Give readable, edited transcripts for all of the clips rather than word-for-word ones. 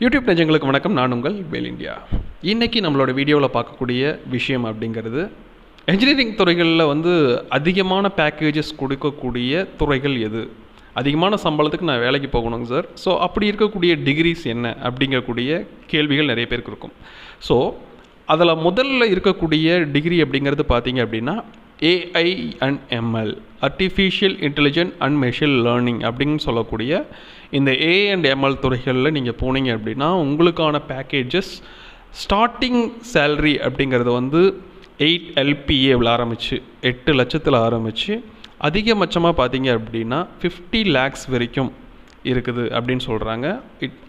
YouTube நெஞ்சங்களுக்கு வணக்கம். நான் உங்கள் வேல் இந்தியா. இன்றைக்கி நம்மளோட வீடியோவில் பார்க்கக்கூடிய விஷயம் அப்படிங்கிறது, என்ஜினியரிங் துறைகளில் அதிகமான பேக்கேஜஸ் கொடுக்கக்கூடிய துறைகள் எது, அதிகமான சம்பளத்துக்கு நான் வேலைக்கு போகணுங்க சார், ஸோ அப்படி இருக்கக்கூடிய டிகிரிஸ் என்ன அப்படிங்கக்கூடிய கேள்விகள் நிறைய பேருக்கு இருக்கும். ஸோ அதில் முதல்ல இருக்கக்கூடிய டிகிரி அப்படிங்கிறது பார்த்தீங்க அப்படின்னா AI and ML, artificial intelligent and machine learning அப்படின்னு சொல்லக்கூடிய இந்த ஏஐ அண்ட் எம்எல் துறைகளில் நீங்கள் போனீங்க அப்படின்னா உங்களுக்கான பேக்கேஜஸ் ஸ்டார்டிங் சேல்ரி அப்படிங்கிறது 8 LPAவில் ஆரம்பித்து 8 லட்சத்தில் ஆரம்பித்து அதிகபட்சமாக பார்த்தீங்க அப்படின்னா 50 lakhs வரைக்கும் இருக்குது அப்படின்னு சொல்கிறாங்க.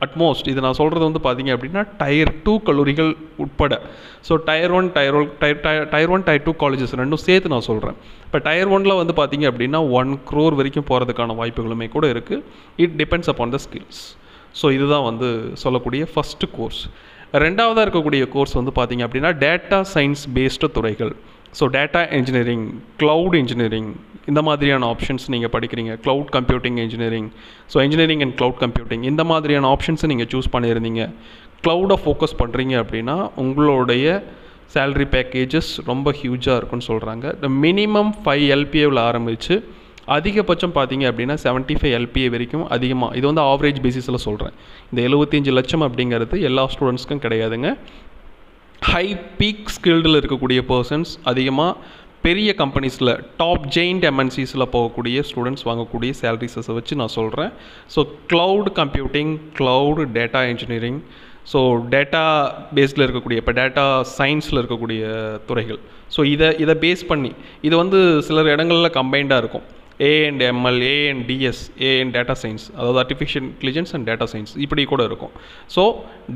அட்மோஸ்ட் இது நான் சொல்கிறது பார்த்தீங்க அப்படின்னா Tier 2 கல்லூரிகள் உட்பட. ஸோ Tier 1 Tier 2 காலேஜஸ் ரெண்டும் சேர்த்து நான் சொல்கிறேன். இப்போ Tier 1 பார்த்தீங்க அப்படின்னா 1 crore வரைக்கும் போகிறதுக்கான வாய்ப்புகளுமே கூட இருக்குது. It depends upon the skills. So இதுதான் சொல்லக்கூடிய ஃபஸ்ட்டு கோர்ஸ். ரெண்டாவதாக இருக்கக்கூடிய கோர்ஸ் பார்த்தீங்க அப்படின்னா டேட்டா சயின்ஸ் பேஸ்டு துறைகள். So data engineering, cloud engineering, இந்த மாதிரியான ஆப்ஷன்ஸ் நீங்கள் படிக்கிறீங்க. Cloud computing engineering, so engineering and cloud computing, இந்த மாதிரியான ஆப்ஷன்ஸை நீங்கள் சூஸ் பண்ணியிருந்தீங்க, க்ளவுடை ஃபோக்கஸ் பண்ணுறீங்க அப்படின்னா உங்களுடைய சேல்ரி பேக்கேஜஸ் ரொம்ப ஹியூஜாக இருக்குன்னு சொல்கிறாங்க. இந்த மினிமம் 5 LPAவில் ஆரம்பித்து அதிகபட்சம் பார்த்தீங்க அப்படின்னா 75 LPA வரைக்கும் அதிகமாக. இது ஆவரேஜ் பேசிஸில் சொல்கிறேன். இந்த 75 லட்சம் அப்படிங்கிறது எல்லா ஸ்டூடெண்ட்ஸ்க்கும் கிடையாதுங்க. ஹை பீக் ஸ்கில்டில் இருக்கக்கூடிய பர்சன்ஸ், அதிகமாக பெரிய கம்பெனிஸில் டாப் ஜெயிண்ட் MNCஸில் போகக்கூடிய ஸ்டூடெண்ட்ஸ் வாங்கக்கூடிய சேலரிஸை வச்சு நான் சொல்கிறேன். So cloud computing, cloud data engineering, so data பேஸில் இருக்கக்கூடிய, இப்போ டேட்டா சயின்ஸில் இருக்கக்கூடிய துறைகள். ஸோ இதை பேஸ் பண்ணி இது சிலர் இடங்களில் கம்பைண்டாக இருக்கும். A and ML, A and DS, A and data science, அதாவது artificial intelligence and data science, இப்படி கூட இருக்கும். ஸோ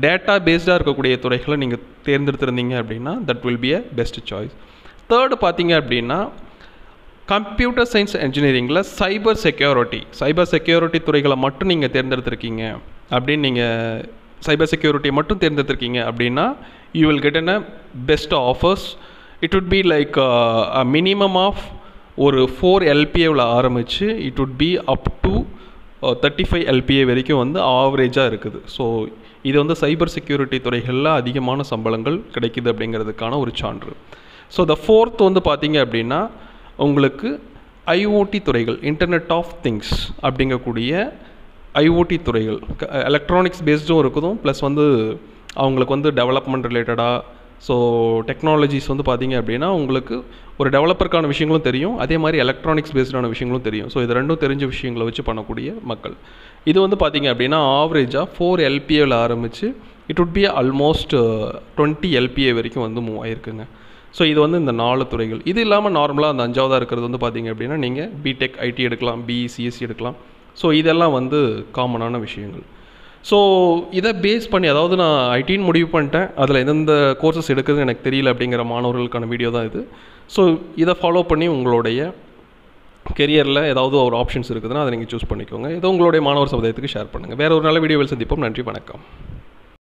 டேட்டா பேஸ்டாக இருக்கக்கூடிய துறைகளை நீங்கள் தேர்ந்தெடுத்திருந்தீங்க அப்படின்னா that will be a best choice. Third பார்த்தீங்க அப்படின்னா கம்ப்யூட்டர் சயின்ஸ் இன்ஜினியரிங்கில் சைபர் செக்யூரிட்டி துறைகளை மட்டும் நீங்கள் தேர்ந்தெடுத்திருக்கீங்க அப்படின்னு, நீங்கள் சைபர் செக்யூரிட்டியை மட்டும் தேர்ந்தெடுத்திருக்கீங்க அப்படின்னா you will get a best offers. It would be like a minimum of ஒரு 4 LPAவில் ஆரம்பித்து it would be up to 35 LPA வரைக்கும் ஆவரேஜாக இருக்குது. ஸோ இது சைபர் செக்யூரிட்டி துறைகளில் அதிகமான சம்பளங்கள் கிடைக்குது அப்படிங்கிறதுக்கான ஒரு சான்று. ஸோ த ஃபோர்த் பார்த்தீங்க அப்படின்னா உங்களுக்கு IoT துறைகள், இன்டர்நெட் ஆஃப் திங்ஸ் அப்படிங்கக்கூடிய IoT துறைகள், எலக்ட்ரானிக்ஸ் பேஸ்டும் இருக்குதும், ப்ளஸ் அவங்களுக்கு டெவலப்மெண்ட் ரிலேட்டடாக, ஸோ டெக்னாலஜிஸ் பார்த்தீங்க அப்படின்னா உங்களுக்கு ஒரு டெவலப்பருக்கான விஷயங்களும் தெரியும், அதே மாதிரி எலக்ட்ரானிக்ஸ் பேஸ்டான விஷயங்களும் தெரியும். ஸோ இது ரெண்டும் தெரிஞ்ச விஷயங்களை வச்சு பண்ணக்கூடிய மக்கள். இது பார்த்தீங்க அப்படின்னா ஆவரேஜாக 4 LPAவில் ஆரம்பித்து it would B almost 20 LPA வரைக்கும் மூவ் ஆகிருக்குங்க. ஸோ இது இந்த 4 துறைகள். இது இல்லாமல் நார்மலாக அந்த 5ஆவதாக இருக்கிறது பார்த்தீங்க அப்படின்னா நீங்கள் பிடெக் ஐடி எடுக்கலாம், BE CSC எடுக்கலாம். ஸோ இதெல்லாம் காமனான விஷயங்கள். ஸோ இதை பேஸ் பண்ணி, அதாவது நான் ஐடின்னு முடிவு பண்ணிட்டேன், அதில் எந்தெந்த கோர்சஸ் எடுக்குதுன்னு எனக்கு தெரியல அப்படிங்கிற மாணவர்களுக்கான வீடியோ தான் இது. ஸோ இதை ஃபாலோ பண்ணி உங்களுடைய கெரியரில் ஏதாவது ஒரு ஆப்ஷன்ஸ் இருக்குதுன்னா அதை நீங்கள் சூஸ் பண்ணிக்கோங்க. இதை உங்களுடைய மாணவர் சமுதாயத்துக்கு ஷேர் பண்ணுங்கள். வேறு ஒரு நல்ல வீடியோவில் சந்திப்போம். நன்றி, வணக்கம்.